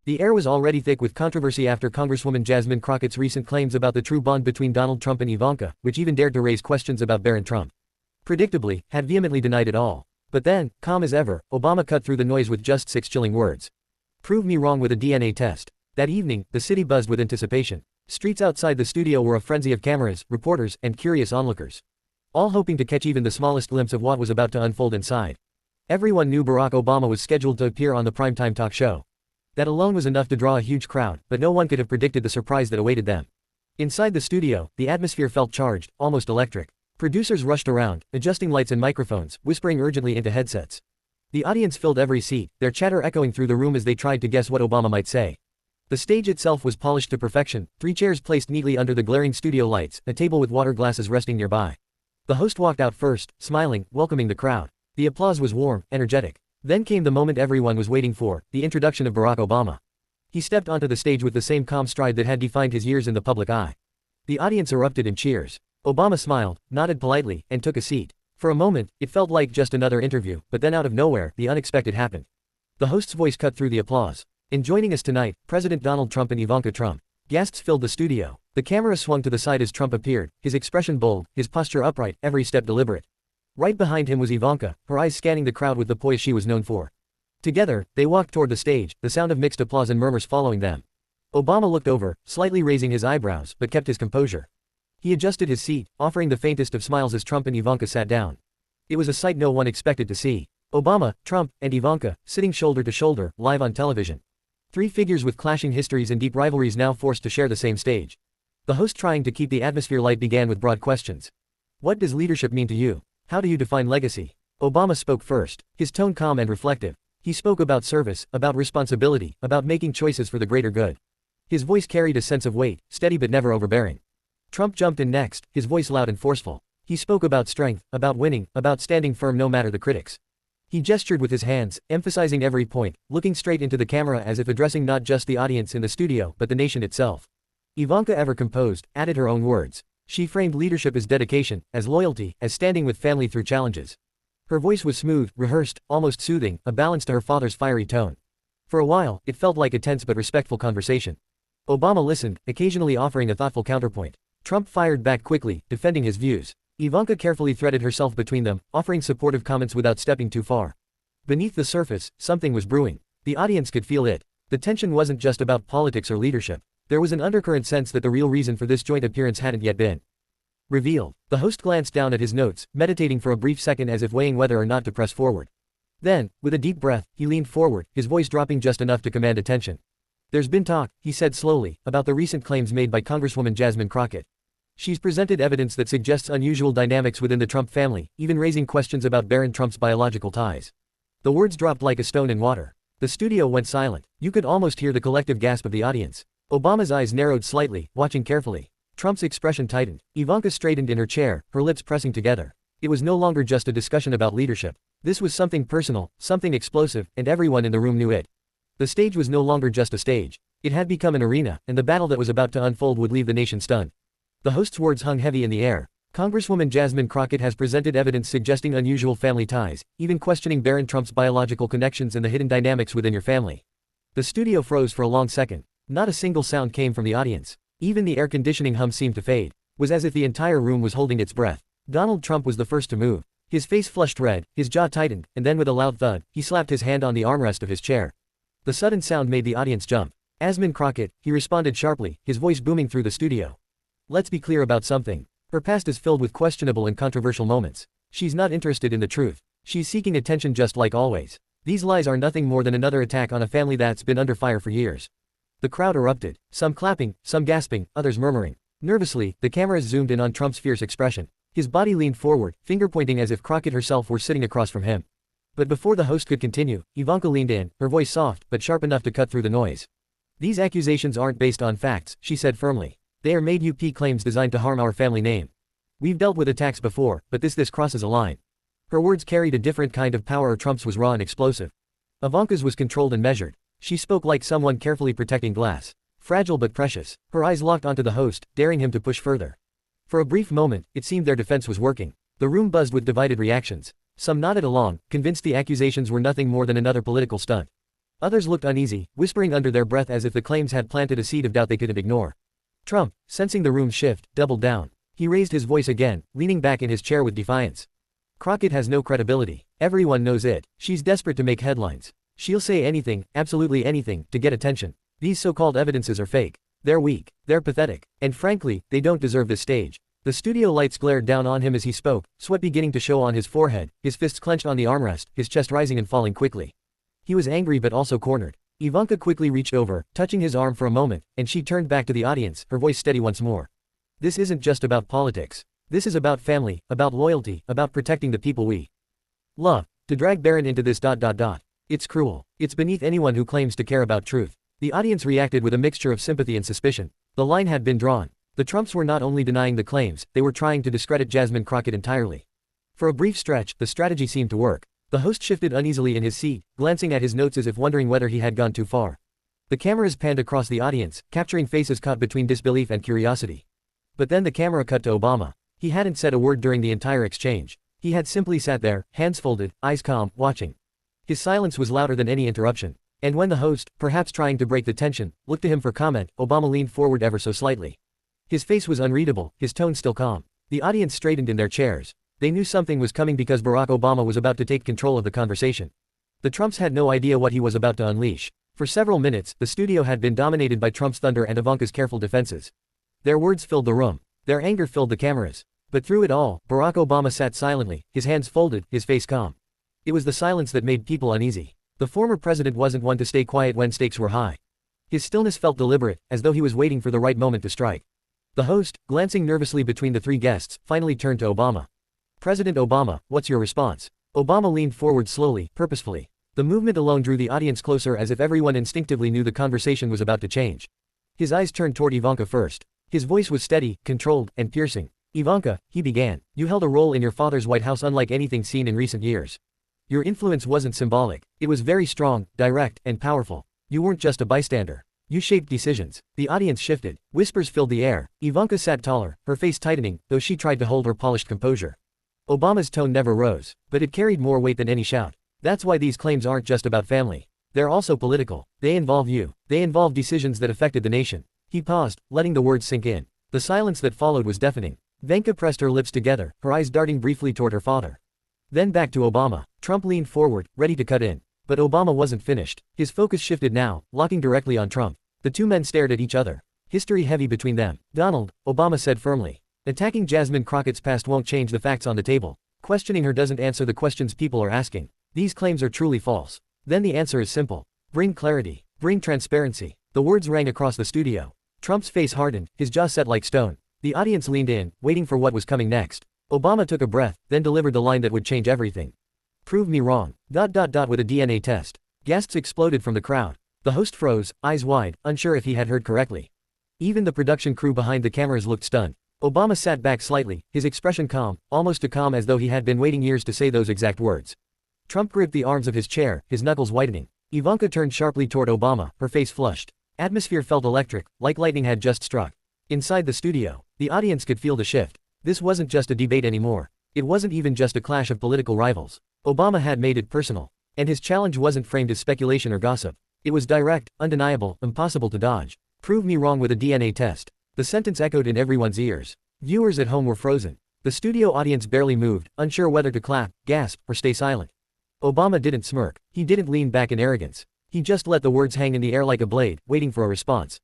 The air was already thick with controversy after Congresswoman Jasmine Crockett's recent claims about the true bond between Donald Trump and Ivanka, which even dared to raise questions about Barron Trump. Predictably, had vehemently denied it all. But then, calm as ever, Obama cut through the noise with just 6 chilling words. "Prove me wrong with a DNA test." That evening, the city buzzed with anticipation. Streets outside the studio were a frenzy of cameras, reporters, and curious onlookers, all hoping to catch even the smallest glimpse of what was about to unfold inside. Everyone knew Barack Obama was scheduled to appear on the primetime talk show. That alone was enough to draw a huge crowd, but no one could have predicted the surprise that awaited them. Inside the studio, the atmosphere felt charged, almost electric. Producers rushed around, adjusting lights and microphones, whispering urgently into headsets. The audience filled every seat, their chatter echoing through the room as they tried to guess what Obama might say. The stage itself was polished to perfection, 3 chairs placed neatly under the glaring studio lights, a table with water glasses resting nearby. The host walked out first, smiling, welcoming the crowd. The applause was warm, energetic. Then came the moment everyone was waiting for, the introduction of Barack Obama. He stepped onto the stage with the same calm stride that had defined his years in the public eye. The audience erupted in cheers. Obama smiled, nodded politely, and took a seat. For a moment, it felt like just another interview, but then out of nowhere, the unexpected happened. The host's voice cut through the applause. "And joining us tonight, President Donald Trump and Ivanka Trump." Gasps filled the studio. The camera swung to the side as Trump appeared, his expression bold, his posture upright, every step deliberate. Right behind him was Ivanka, her eyes scanning the crowd with the poise she was known for. Together, they walked toward the stage, the sound of mixed applause and murmurs following them. Obama looked over, slightly raising his eyebrows, but kept his composure. He adjusted his seat, offering the faintest of smiles as Trump and Ivanka sat down. It was a sight no one expected to see. Obama, Trump, and Ivanka, sitting shoulder to shoulder, live on television. 3 figures with clashing histories and deep rivalries now forced to share the same stage. The host, trying to keep the atmosphere light, began with broad questions. "What does leadership mean to you? How do you define legacy?" Obama spoke first, his tone calm and reflective. He spoke about service, about responsibility, about making choices for the greater good. His voice carried a sense of weight, steady but never overbearing. Trump jumped in next, his voice loud and forceful. He spoke about strength, about winning, about standing firm no matter the critics. He gestured with his hands, emphasizing every point, looking straight into the camera as if addressing not just the audience in the studio but the nation itself. Ivanka, ever composed, added her own words. She framed leadership as dedication, as loyalty, as standing with family through challenges. Her voice was smooth, rehearsed, almost soothing, a balance to her father's fiery tone. For a while, it felt like a tense but respectful conversation. Obama listened, occasionally offering a thoughtful counterpoint. Trump fired back quickly, defending his views. Ivanka carefully threaded herself between them, offering supportive comments without stepping too far. Beneath the surface, something was brewing. The audience could feel it. The tension wasn't just about politics or leadership. There was an undercurrent sense that the real reason for this joint appearance hadn't yet been revealed. The host glanced down at his notes, meditating for a brief second as if weighing whether or not to press forward. Then, with a deep breath, he leaned forward, his voice dropping just enough to command attention. "There's been talk," he said slowly, "about the recent claims made by Congresswoman Jasmine Crockett. She's presented evidence that suggests unusual dynamics within the Trump family, even raising questions about Barron Trump's biological ties." The words dropped like a stone in water. The studio went silent. You could almost hear the collective gasp of the audience. Obama's eyes narrowed slightly, watching carefully. Trump's expression tightened. Ivanka straightened in her chair, her lips pressing together. It was no longer just a discussion about leadership. This was something personal, something explosive, and everyone in the room knew it. The stage was no longer just a stage. It had become an arena, and the battle that was about to unfold would leave the nation stunned. The host's words hung heavy in the air. Congresswoman Jasmine Crockett has presented evidence suggesting unusual family ties, even questioning Barron Trump's biological connections and the hidden dynamics within your family. The studio froze for a long second. Not a single sound came from the audience. Even the air conditioning hum seemed to fade. It was as if the entire room was holding its breath. Donald Trump was the first to move. His face flushed red, his jaw tightened, and then with a loud thud, he slapped his hand on the armrest of his chair. The sudden sound made the audience jump. "Jasmine Crockett," he responded sharply, his voice booming through the studio. "Let's be clear about something. Her past is filled with questionable and controversial moments. She's not interested in the truth. She's seeking attention just like always. These lies are nothing more than another attack on a family that's been under fire for years." The crowd erupted, some clapping, some gasping, others murmuring. Nervously, the cameras zoomed in on Trump's fierce expression. His body leaned forward, finger pointing as if Crockett herself were sitting across from him. But before the host could continue, Ivanka leaned in, her voice soft, but sharp enough to cut through the noise. "These accusations aren't based on facts," she said firmly. "They are made-up claims designed to harm our family name. We've dealt with attacks before, but this crosses a line." Her words carried a different kind of power. Trump's was raw and explosive. Ivanka's was controlled and measured. She spoke like someone carefully protecting glass. Fragile but precious. Her eyes locked onto the host, daring him to push further. For a brief moment, it seemed their defense was working. The room buzzed with divided reactions. Some nodded along, convinced the accusations were nothing more than another political stunt. Others looked uneasy, whispering under their breath as if the claims had planted a seed of doubt they couldn't ignore. Trump, sensing the room's shift, doubled down. He raised his voice again, leaning back in his chair with defiance. Crockett has no credibility. Everyone knows it. She's desperate to make headlines. She'll say anything, absolutely anything, to get attention. These so-called evidences are fake. They're weak. They're pathetic. And frankly, they don't deserve this stage. The studio lights glared down on him as he spoke, sweat beginning to show on his forehead, his fists clenched on the armrest, his chest rising and falling quickly. He was angry but also cornered. Ivanka quickly reached over, touching his arm for a moment, and she turned back to the audience, her voice steady once more. This isn't just about politics. This is about family, about loyalty, about protecting the people we love. To drag Barron into this ... It's cruel. It's beneath anyone who claims to care about truth. The audience reacted with a mixture of sympathy and suspicion. The line had been drawn. The Trumps were not only denying the claims, they were trying to discredit Jasmine Crockett entirely. For a brief stretch, the strategy seemed to work. The host shifted uneasily in his seat, glancing at his notes as if wondering whether he had gone too far. The cameras panned across the audience, capturing faces caught between disbelief and curiosity. But then the camera cut to Obama. He hadn't said a word during the entire exchange. He had simply sat there, hands folded, eyes calm, watching. His silence was louder than any interruption. And when the host, perhaps trying to break the tension, looked to him for comment, Obama leaned forward ever so slightly. His face was unreadable, his tone still calm. The audience straightened in their chairs. They knew something was coming because Barack Obama was about to take control of the conversation. The Trumps had no idea what he was about to unleash. For several minutes, the studio had been dominated by Trump's thunder and Ivanka's careful defenses. Their words filled the room. Their anger filled the cameras. But through it all, Barack Obama sat silently, his hands folded, his face calm. It was the silence that made people uneasy. The former president wasn't one to stay quiet when stakes were high. His stillness felt deliberate, as though he was waiting for the right moment to strike. The host, glancing nervously between the three guests, finally turned to Obama. President Obama, what's your response? Obama leaned forward slowly, purposefully. The movement alone drew the audience closer as if everyone instinctively knew the conversation was about to change. His eyes turned toward Ivanka first. His voice was steady, controlled, and piercing. Ivanka, he began, you held a role in your father's White House unlike anything seen in recent years. Your influence wasn't symbolic. It was very strong, direct, and powerful. You weren't just a bystander. You shaped decisions. The audience shifted. Whispers filled the air. Ivanka sat taller, her face tightening, though she tried to hold her polished composure. Obama's tone never rose, but it carried more weight than any shout. That's why these claims aren't just about family. They're also political. They involve you. They involve decisions that affected the nation. He paused, letting the words sink in. The silence that followed was deafening. Ivanka pressed her lips together, her eyes darting briefly toward her father. Then back to Obama. Trump leaned forward, ready to cut in. But Obama wasn't finished. His focus shifted now, locking directly on Trump. The two men stared at each other. History heavy between them. Donald, Obama said firmly. Attacking Jasmine Crockett's past won't change the facts on the table. Questioning her doesn't answer the questions people are asking. These claims are truly false. Then the answer is simple. Bring clarity. Bring transparency. The words rang across the studio. Trump's face hardened, his jaw set like stone. The audience leaned in, waiting for what was coming next. Obama took a breath, then delivered the line that would change everything. Prove me wrong. ... with a DNA test. Gasps exploded from the crowd. The host froze, eyes wide, unsure if he had heard correctly. Even the production crew behind the cameras looked stunned. Obama sat back slightly, his expression calm, almost too calm as though he had been waiting years to say those exact words. Trump gripped the arms of his chair, his knuckles whitening. Ivanka turned sharply toward Obama, her face flushed. Atmosphere felt electric, like lightning had just struck. Inside the studio, the audience could feel the shift. This wasn't just a debate anymore. It wasn't even just a clash of political rivals. Obama had made it personal. And his challenge wasn't framed as speculation or gossip. It was direct, undeniable, impossible to dodge. Prove me wrong with a DNA test. The sentence echoed in everyone's ears. Viewers at home were frozen. The studio audience barely moved, unsure whether to clap, gasp, or stay silent. Obama didn't smirk. He didn't lean back in arrogance. He just let the words hang in the air like a blade, waiting for a response.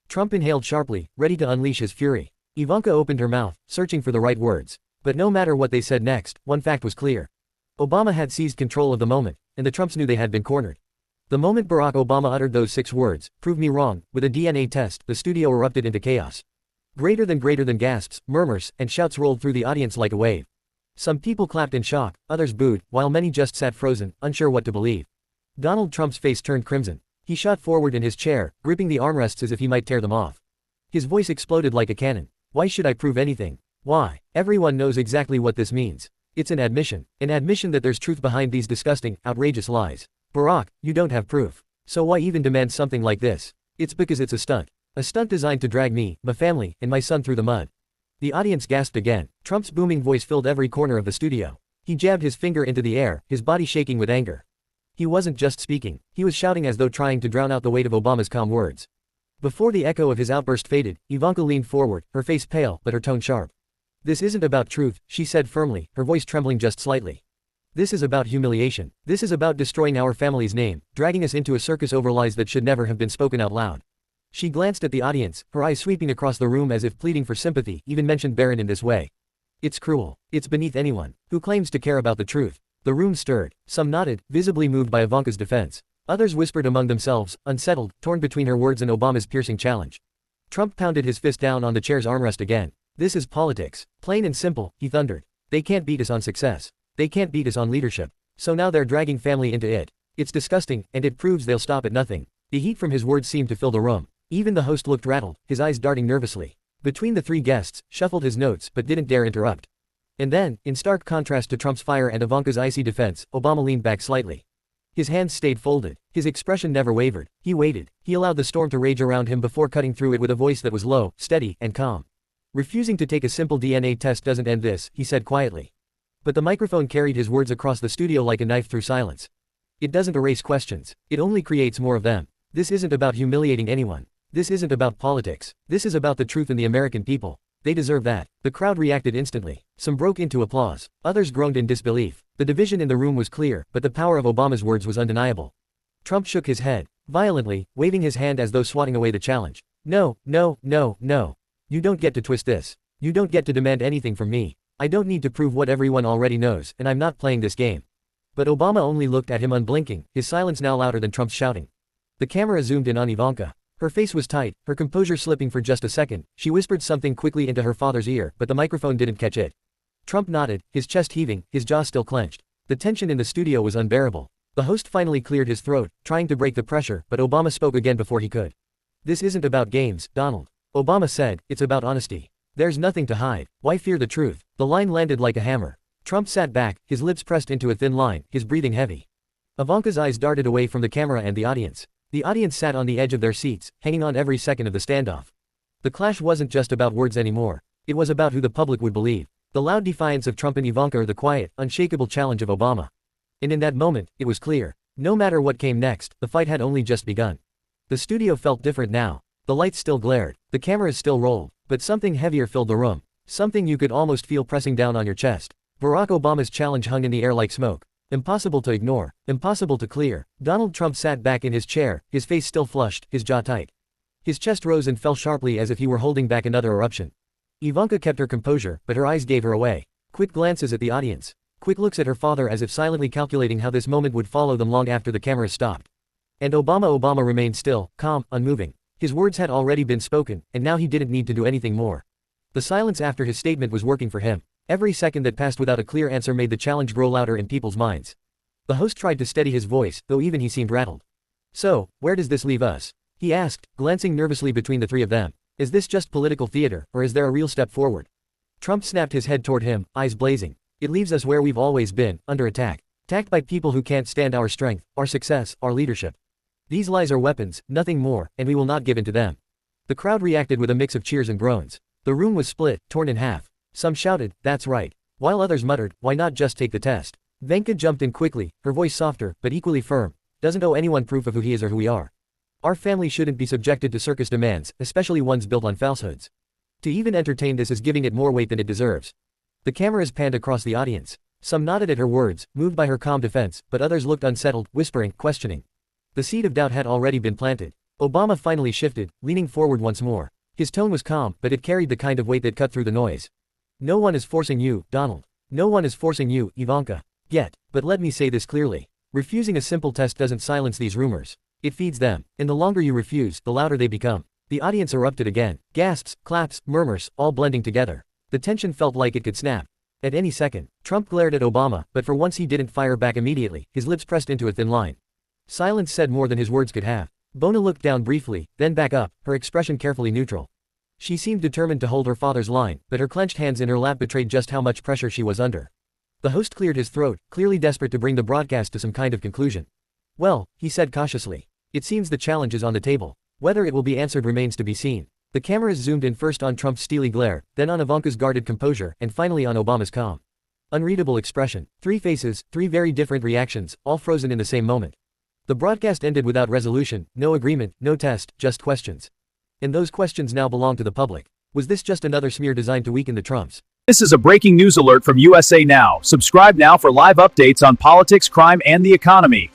Trump inhaled sharply, ready to unleash his fury. Ivanka opened her mouth, searching for the right words. But no matter what they said next, one fact was clear. Obama had seized control of the moment, and the Trumps knew they had been cornered. The moment Barack Obama uttered those 6 words, prove me wrong, with a DNA test, the studio erupted into chaos. Greater than gasps, murmurs, and shouts rolled through the audience like a wave. Some people clapped in shock, others booed, while many just sat frozen, unsure what to believe. Donald Trump's face turned crimson. He shot forward in his chair, gripping the armrests as if he might tear them off. His voice exploded like a cannon. Why should I prove anything? Why? Everyone knows exactly what this means. It's an admission that there's truth behind these disgusting, outrageous lies. Barack, you don't have proof. So why even demand something like this? It's because it's a stunt. A stunt designed to drag me, my family, and my son through the mud. The audience gasped again. Trump's booming voice filled every corner of the studio. He jabbed his finger into the air, his body shaking with anger. He wasn't just speaking, he was shouting as though trying to drown out the weight of Obama's calm words. Before the echo of his outburst faded, Ivanka leaned forward, her face pale but her tone sharp. "This isn't about truth," she said firmly, her voice trembling just slightly. "This is about humiliation. This is about destroying our family's name, dragging us into a circus over lies that should never have been spoken out loud." She glanced at the audience, her eyes sweeping across the room as if pleading for sympathy, even mentioned Barron in this way. "It's cruel. It's beneath anyone who claims to care about the truth." The room stirred. Some nodded, visibly moved by Ivanka's defense. Others whispered among themselves, unsettled, torn between her words and Obama's piercing challenge. Trump pounded his fist down on the chair's armrest again. "This is politics. Plain and simple," he thundered. "They can't beat us on success. They can't beat us on leadership. So now they're dragging family into it. It's disgusting, and it proves they'll stop at nothing." The heat from his words seemed to fill the room. Even the host looked rattled, his eyes darting nervously. Between the three guests, shuffled his notes but didn't dare interrupt. And then, in stark contrast to Trump's fire and Ivanka's icy defense, Obama leaned back slightly. His hands stayed folded, his expression never wavered. He waited. He allowed the storm to rage around him before cutting through it with a voice that was low, steady, and calm. "Refusing to take a simple DNA test doesn't end this," he said quietly. But the microphone carried his words across the studio like a knife through silence. "It doesn't erase questions. It only creates more of them. This isn't about humiliating anyone. This isn't about politics. This is about the truth and the American people. They deserve that." The crowd reacted instantly. Some broke into applause. Others groaned in disbelief. The division in the room was clear, but the power of Obama's words was undeniable. Trump shook his head violently, waving his hand as though swatting away the challenge. "No, no, no, no. You don't get to twist this. You don't get to demand anything from me. I don't need to prove what everyone already knows, and I'm not playing this game." But Obama only looked at him unblinking, his silence now louder than Trump's shouting. The camera zoomed in on Ivanka. Her face was tight, her composure slipping for just a second. She whispered something quickly into her father's ear, but the microphone didn't catch it. Trump nodded, his chest heaving, his jaw still clenched. The tension in the studio was unbearable. The host finally cleared his throat, trying to break the pressure, but Obama spoke again before he could. "This isn't about games, Donald," Obama said, "it's about honesty. There's nothing to hide. Why fear the truth?" The line landed like a hammer. Trump sat back, his lips pressed into a thin line, his breathing heavy. Ivanka's eyes darted away from the camera and the audience. The audience sat on the edge of their seats, hanging on every second of the standoff. The clash wasn't just about words anymore. It was about who the public would believe. The loud defiance of Trump and Ivanka or the quiet, unshakable challenge of Obama. And in that moment, it was clear. No matter what came next, the fight had only just begun. The studio felt different now. The lights still glared, the cameras still rolled, but something heavier filled the room. Something you could almost feel pressing down on your chest. Barack Obama's challenge hung in the air like smoke. Impossible to ignore, impossible to clear. Donald Trump sat back in his chair, his face still flushed, his jaw tight. His chest rose and fell sharply as if he were holding back another eruption. Ivanka kept her composure, but her eyes gave her away. Quick glances at the audience. Quick looks at her father as if silently calculating how this moment would follow them long after the cameras stopped. And Obama remained still, calm, unmoving. His words had already been spoken, and now he didn't need to do anything more. The silence after his statement was working for him. Every second that passed without a clear answer made the challenge grow louder in people's minds. The host tried to steady his voice, though even he seemed rattled. "So, where does this leave us?" he asked, glancing nervously between the three of them. "Is this just political theater, or is there a real step forward?" Trump snapped his head toward him, eyes blazing. "It leaves us where we've always been, under attack. Attacked by people who can't stand our strength, our success, our leadership. These lies are weapons, nothing more, and we will not give in to them." The crowd reacted with a mix of cheers and groans. The room was split, torn in half. Some shouted, "That's right," while others muttered, "Why not just take the test?" Ivanka jumped in quickly, her voice softer, but equally firm. "Doesn't owe anyone proof of who he is or who we are. Our family shouldn't be subjected to circus demands, especially ones built on falsehoods. To even entertain this is giving it more weight than it deserves." The cameras panned across the audience. Some nodded at her words, moved by her calm defense, but others looked unsettled, whispering, questioning. The seed of doubt had already been planted. Obama finally shifted, leaning forward once more. His tone was calm, but it carried the kind of weight that cut through the noise. "No one is forcing you, Donald. No one is forcing you, Ivanka. Yet, but let me say this clearly. Refusing a simple test doesn't silence these rumors. It feeds them, and the longer you refuse, the louder they become." The audience erupted again. Gasps, claps, murmurs, all blending together. The tension felt like it could snap. At any second, Trump glared at Obama, but for once he didn't fire back immediately, his lips pressed into a thin line. Silence said more than his words could have. Bona looked down briefly, then back up, her expression carefully neutral. She seemed determined to hold her father's line, but her clenched hands in her lap betrayed just how much pressure she was under. The host cleared his throat, clearly desperate to bring the broadcast to some kind of conclusion. "Well," he said cautiously, "it seems the challenge is on the table. Whether it will be answered remains to be seen." The cameras zoomed in first on Trump's steely glare, then on Ivanka's guarded composure, and finally on Obama's calm. Unreadable expression. 3 faces, 3 very different reactions, all frozen in the same moment. The broadcast ended without resolution, no agreement, no test, just questions. And those questions now belong to the public. Was this just another smear designed to weaken the Trumps? This is a breaking news alert from USA Now. Subscribe now for live updates on politics, crime, and the economy.